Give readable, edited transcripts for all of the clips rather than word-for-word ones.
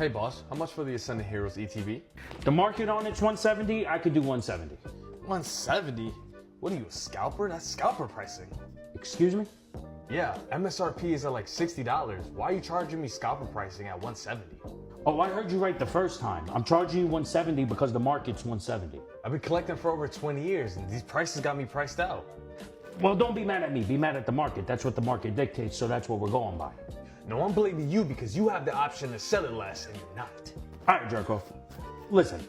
Hey boss, how much for the Ascendant Heroes ETB? The market on it's 170. I could do 170. 170? What are you, a scalper? That's scalper pricing. Excuse me? Yeah, MSRP is at like $60. Why are you charging me scalper pricing at 170? Oh, I heard you right the first time. I'm charging you 170 because the market's 170. I've been collecting for over 20 years and these prices got me priced out. Well, don't be mad at me. Be mad at the market. That's what the market dictates, so that's what we're going by. No, I'm blaming you because you have the option to sell it less and you're not. All right, jerk off. Listen,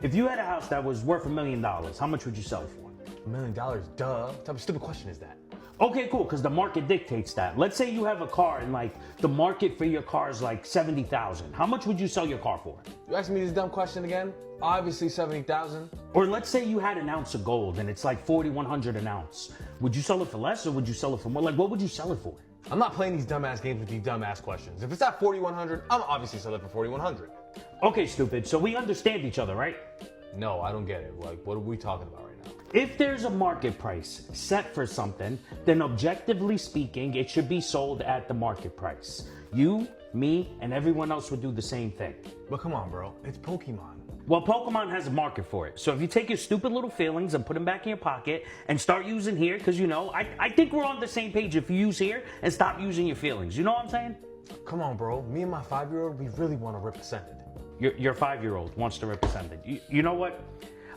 if you had a house that was worth $1 million, how much would you sell it for? $1 million? Duh. What type of stupid question is that? Okay, cool, because the market dictates that. Let's say you have a car and like the market for your car is like 70,000. How much would you sell your car for? You asking me this dumb question again? Obviously 70,000. Or let's say you had an ounce of gold and it's like 4,100 an ounce. Would you sell it for less or would you sell it for more? Like, what would you sell it for? I'm not playing these dumbass games with these dumbass questions. If it's at 4,100, I'm obviously sell it for 4,100. Okay, stupid. So we understand each other, right? No, I don't get it. Like, what are we talking about right now? If there's a market price set for something, then objectively speaking, it should be sold at the market price. You, me, and everyone else would do the same thing. But come on, bro. It's Pokemon. Well, Pokemon has a market for it. So if you take your stupid little feelings and put them back in your pocket and start using here, because, you know, I think we're on the same page if you use here and stop using your feelings. You know what I'm saying? Come on, bro. Me and my 5-year-old, we really want to rip Ascended. Your 5-year-old wants to represent it. You know what?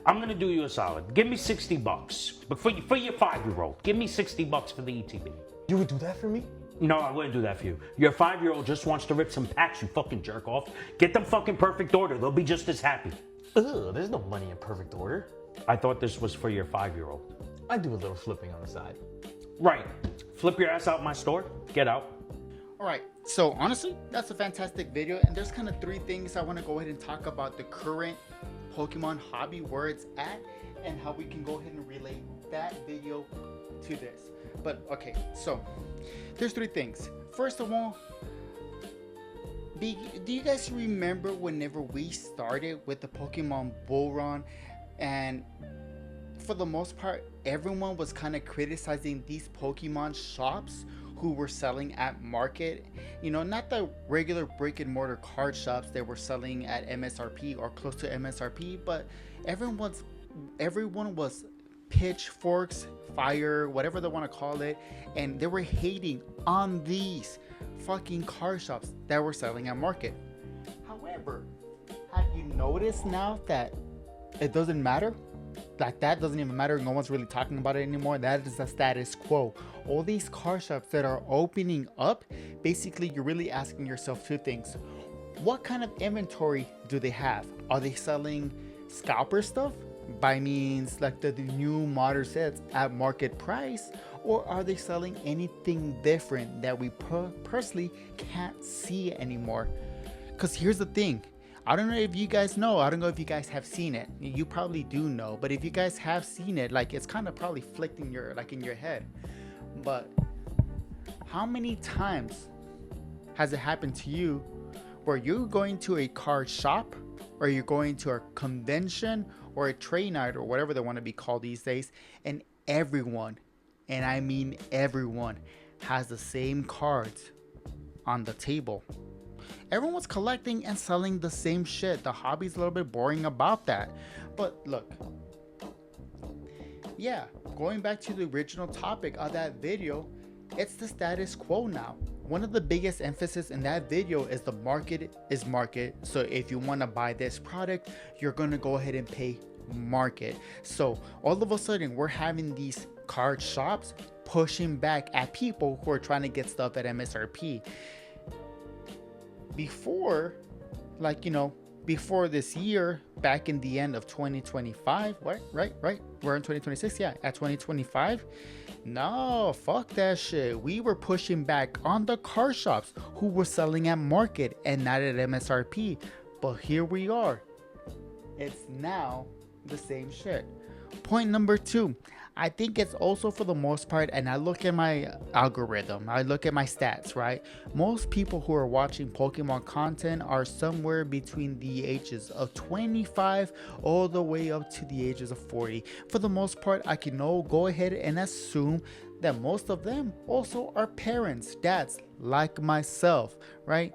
I'm gonna do you a solid. Give me $60. But for your 5-year-old, give me $60 for the ETB. You would do that for me? No, I wouldn't do that for you. Your 5-year-old just wants to rip some packs, you fucking jerk off. Get them fucking perfect order. They'll be just as happy. Ugh, there's no money in perfect order. I thought this was for your 5-year-old. I do a little flipping on the side. Right. Flip your ass out my store. Get out. All right, so honestly, that's a fantastic video, and there's kind of 3 things I want to go ahead and talk about the current Pokemon hobby, where it's at, and how we can go ahead and relate that video to this. But okay, so there's 3 things. First of all, do you guys remember whenever we started with the Pokemon Bull Run, and for the most part, everyone was kind of criticizing these Pokemon shops who were selling at market, you know, not the regular brick and mortar card shops that were selling at MSRP or close to MSRP, but everyone was pitchforks, fire, whatever they want to call it, and they were hating on these fucking card shops that were selling at market. However, have you noticed now that it doesn't matter? Like, that doesn't even matter. No one's really talking about it anymore. That is the status quo. All these car shops that are opening up, basically you're really asking yourself 2 things. What kind of inventory do they have? Are they selling scalper stuff, by means like the new modern sets at market price, or are they selling anything different that we personally can't see anymore? Because here's the thing, I don't know if you guys know, I don't know if you guys have seen it. You probably do know, but if you guys have seen it, like, it's kind of probably flicked in your, like, in your head. But how many times has it happened to you where you're going to a card shop, or you're going to a convention or a trade night or whatever they want to be called these days, and everyone, and I mean everyone, has the same cards on the table? Everyone's collecting and selling the same shit. The hobby's a little bit boring about that. But look, yeah, going back to the original topic of that video, it's the status quo now. One of the biggest emphasis in that video is the market is market. So if you want to buy this product, you're going to go ahead and pay market. So all of a sudden, we're having these card shops pushing back at people who are trying to get stuff at MSRP. Before, like, you know, before this year, back in the end of 2025, right, we're in 2026, yeah, at 2025, no, fuck that shit. We were pushing back on the car shops who were selling at market and not at MSRP, but here we are. It's now the same shit. Point number 2, I think it's also, for the most part, and I look at my algorithm, I look at my stats, right? Most people who are watching Pokemon content are somewhere between the ages of 25 all the way up to the ages of 40. For the most part, I can go ahead and assume that most of them also are parents, dads, like myself, right?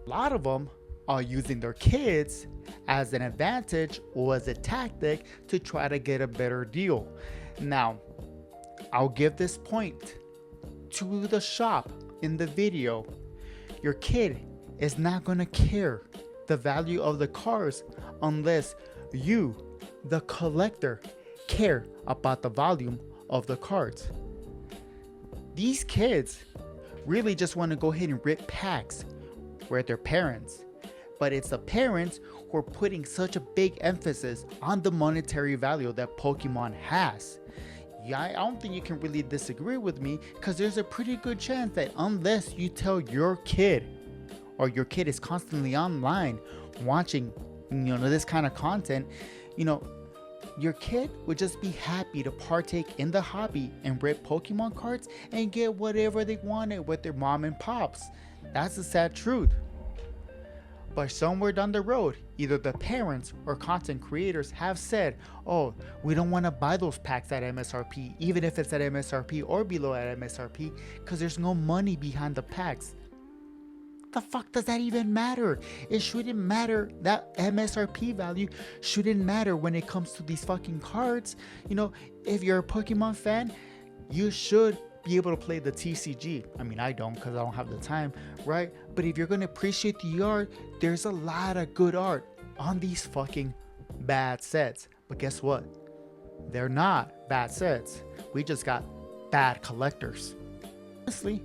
A lot of them are using their kids as an advantage or as a tactic to try to get a better deal. Now, I'll give this point to the shop in the video. Your kid is not going to care the value of the cards unless you, the collector, care about the volume of the cards. These kids really just want to go ahead and rip packs with their parents, but it's the parents who are putting such a big emphasis on the monetary value that Pokemon has. Yeah, I don't think you can really disagree with me, because there's a pretty good chance that unless you tell your kid, or your kid is constantly online watching, this kind of content, your kid would just be happy to partake in the hobby and rip Pokemon cards and get whatever they wanted with their mom and pops. That's the sad truth. But somewhere down the road, either the parents or content creators have said, oh, we don't want to buy those packs at MSRP, even if it's at MSRP or below at MSRP, because there's no money behind the packs. The fuck does that even matter? It shouldn't matter. That MSRP value shouldn't matter when it comes to these fucking cards. If you're a Pokemon fan, you should be able to play the TCG. I mean, I don't, because I don't have the time, right? But if you're going to appreciate the art, there's a lot of good art on these fucking bad sets. But guess what? They're not bad sets. We just got bad collectors. Honestly,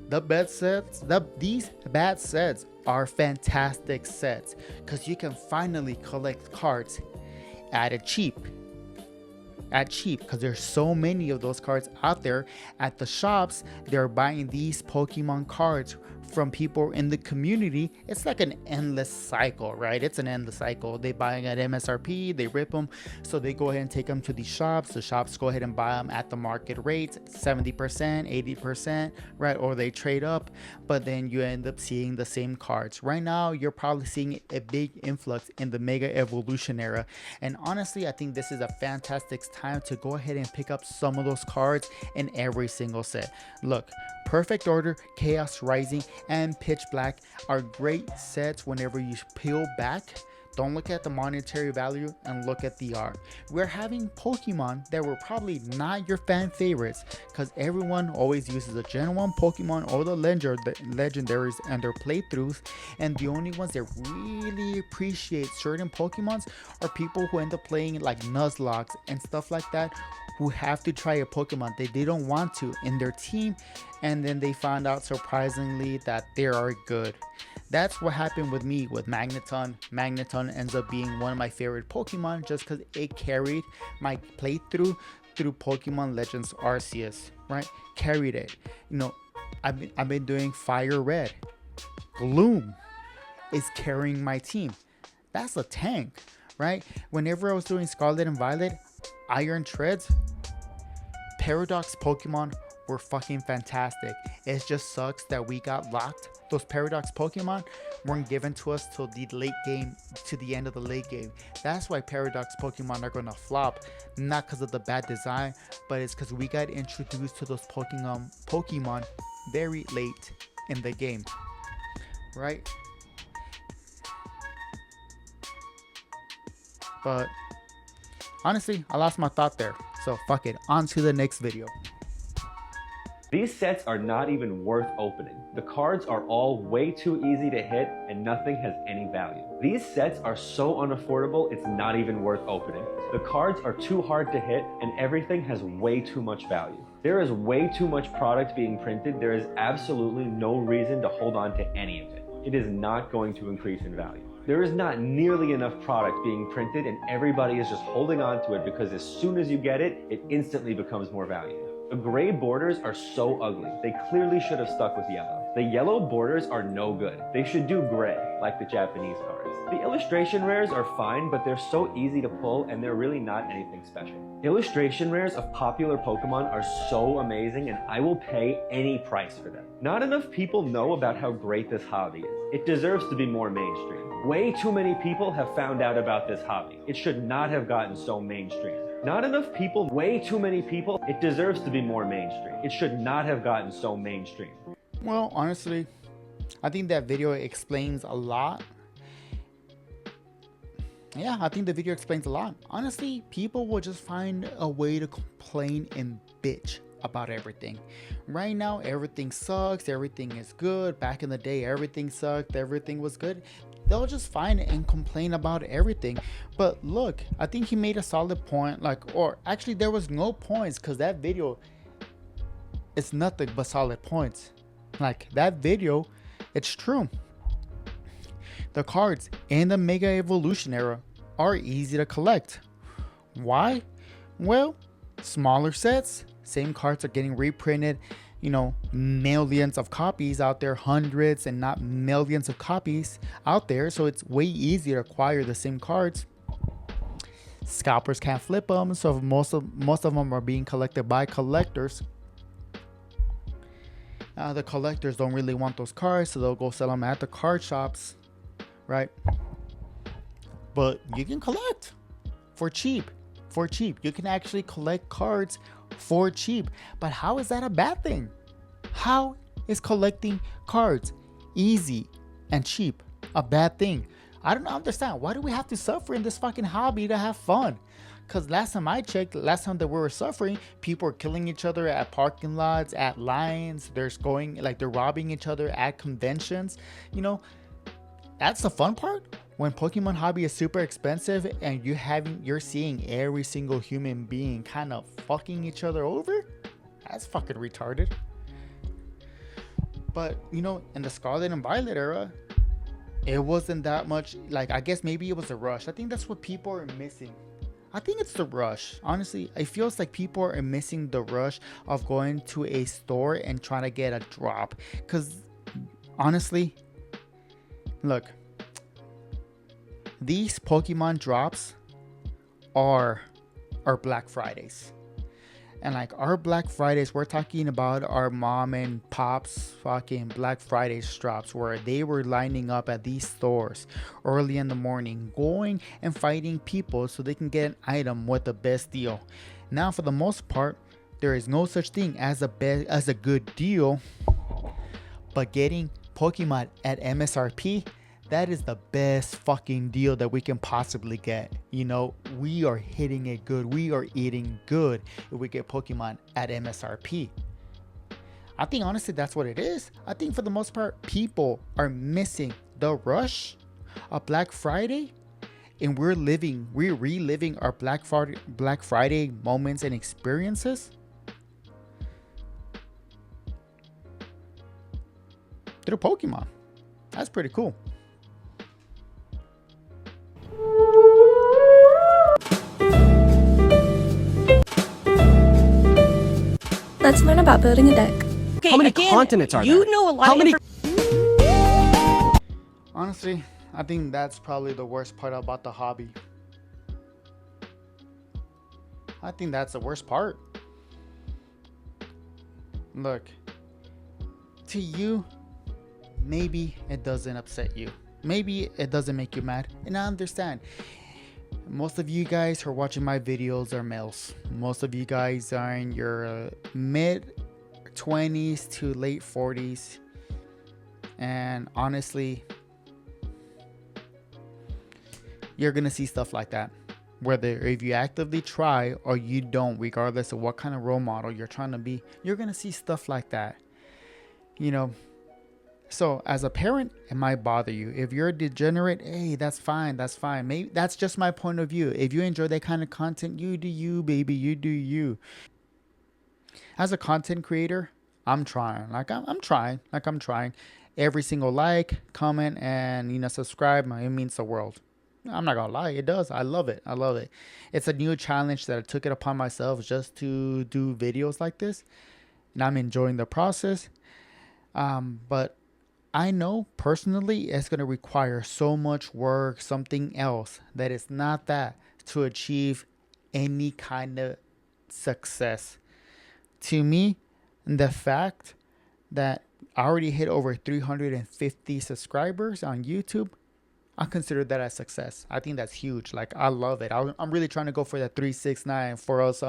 these bad sets are fantastic sets, because you can finally collect cards at cheap, because there's so many of those cards out there at the shops. They're buying these Pokemon cards from people in the community. It's like an endless cycle, right? It's an endless cycle. They buy at MSRP, they rip them, so they go ahead and take them to these shops. The shops go ahead and buy them at the market rates, 70%, 80%, right? Or they trade up, but then you end up seeing the same cards. Right now, you're probably seeing a big influx in the Mega Evolution era, and honestly, I think this is a fantastic time to go ahead and pick up some of those cards in every single set. Look, Perfect Order, Chaos Rising, and Pitch Black are great sets whenever you peel back. Don't look at the monetary value and look at the art. We're having Pokemon that were probably not your fan favorites, because everyone always uses the Gen 1 Pokemon or the legendaries and their playthroughs, and the only ones that really appreciate certain Pokemons are people who end up playing like Nuzlocke and stuff like that, who have to try a Pokemon that they don't want to in their team, and then they found out surprisingly that they are good. That's what happened with me with Magneton. Magneton ends up being one of my favorite Pokemon just because it carried my playthrough through Pokemon Legends Arceus, right? Carried it. I've been doing Fire Red. Gloom is carrying my team. That's a tank, right? Whenever I was doing Scarlet and Violet, Iron Treads, Paradox Pokemon were fucking fantastic. It just sucks that we got locked. Those Paradox Pokemon weren't given to us till the late game, to the end of the late game. That's why Paradox Pokemon are gonna flop, not because of the bad design, but it's because we got introduced to those Pokemon very late in the game, right? But honestly, I lost my thought there, so fuck it, on to the next video. These sets are not even worth opening. The cards are all way too easy to hit and nothing has any value. These sets are so unaffordable, it's not even worth opening. The cards are too hard to hit and everything has way too much value. There is way too much product being printed. There is absolutely no reason to hold on to any of it. It is not going to increase in value. There is not nearly enough product being printed and everybody is just holding on to it because as soon as you get it, it instantly becomes more valuable. The gray borders are so ugly. They clearly should have stuck with yellow. The yellow borders are no good. They should do gray, like the Japanese cards. The illustration rares are fine, but they're so easy to pull and they're really not anything special. Illustration rares of popular Pokemon are so amazing and I will pay any price for them. Not enough people know about how great this hobby is. It deserves to be more mainstream. Way too many people have found out about this hobby. It should not have gotten so mainstream. Not enough people, way too many people. It deserves to be more mainstream. It should not have gotten so mainstream. Well, honestly, I think that video explains a lot. Yeah, I think the video explains a lot. Honestly, people will just find a way to complain and bitch about everything. Right now, everything sucks, everything is good. Back in the day, everything sucked, everything was good. They'll just find and complain about everything. But look, I think he made a solid point. Or actually, there was no points, because that video, it's nothing but solid points. Like that video, it's true. The cards in the Mega Evolution era are easy to collect. Why? Well, smaller sets, same cards are getting reprinted, millions of copies out there, hundreds and not millions of copies out there. So it's way easier to acquire the same cards. Scalpers can't flip them, so most of them are being collected by collectors. The collectors don't really want those cards, so they'll go sell them at the card shops. Right? But you can collect for cheap. You can actually collect cards for cheap. But how is that a bad thing? How is collecting cards easy and cheap a bad thing? I don't understand. Why do we have to suffer in this fucking hobby to have fun? Because last time I checked, last time that we were suffering, people were killing each other at parking lots, at lines. They're robbing each other at conventions. That's the fun part. When Pokemon hobby is super expensive and you're seeing every single human being kind of fucking each other over. That's fucking retarded. But in the Scarlet and Violet era, it wasn't that much. I guess maybe it was a rush. I think that's what people are missing. I think it's the rush. Honestly, it feels like people are missing the rush of going to a store and trying to get a drop. Because honestly, look, these Pokemon drops are Black Fridays. And our Black Fridays, we're talking about our mom and pop's fucking Black Fridays drops, where they were lining up at these stores early in the morning, going and fighting people so they can get an item with the best deal. Now, for the most part, there is no such thing as a good deal, but getting Pokemon at MSRP, that is the best fucking deal that we can possibly get. We are hitting it good. We are eating good if we get Pokemon at MSRP. I think honestly that's what it is. I think for the most part, people are missing the rush of Black Friday, and we're reliving our Black Friday moments and experiences through Pokemon. That's pretty cool. Let's learn about building a deck. Okay, How many again, continents are you there? know a lot How of many? Honestly, I think that's probably the worst part about the hobby. I think that's the worst part. Look, to you, maybe it doesn't upset you. Maybe it doesn't make you mad. And I understand. Most of you guys who are watching my videos are males. Most of you guys are in your mid 20s to late 40s. And honestly, you're going to see stuff like that. Whether if you actively try or you don't, regardless of what kind of role model you're trying to be, you're going to see stuff like that. So as a parent, it might bother you. If you're a degenerate, hey, that's fine. Maybe that's just my point of view. If you enjoy that kind of content, you do you, baby. You do you. As a content creator, I'm trying. I'm trying. Every single like, comment, and subscribe, it means the world. I'm not gonna lie, it does. I love it. It's a new challenge that I took it upon myself just to do videos like this, and I'm enjoying the process. But I know personally it's gonna require so much work, something else that is not that, to achieve any kind of success. To me, the fact that I already hit over 350 subscribers on YouTube, I consider that a success. I think that's huge. I love it. I'm really trying to go for that 369 for us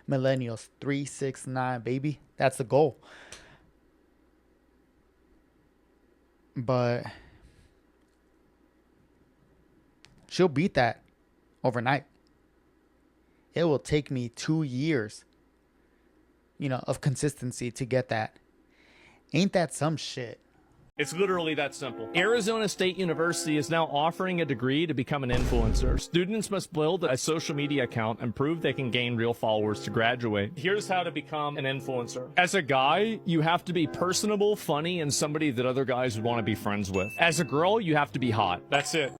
millennials. 369, baby. That's the goal. But she'll beat that overnight. It will take me 2 years, of consistency to get that. Ain't that some shit? It's literally that simple. Arizona State University is now offering a degree to become an influencer. Students must build a social media account and prove they can gain real followers to graduate. Here's how to become an influencer. As a guy, you have to be personable, funny, and somebody that other guys would want to be friends with. As a girl, you have to be hot. That's it.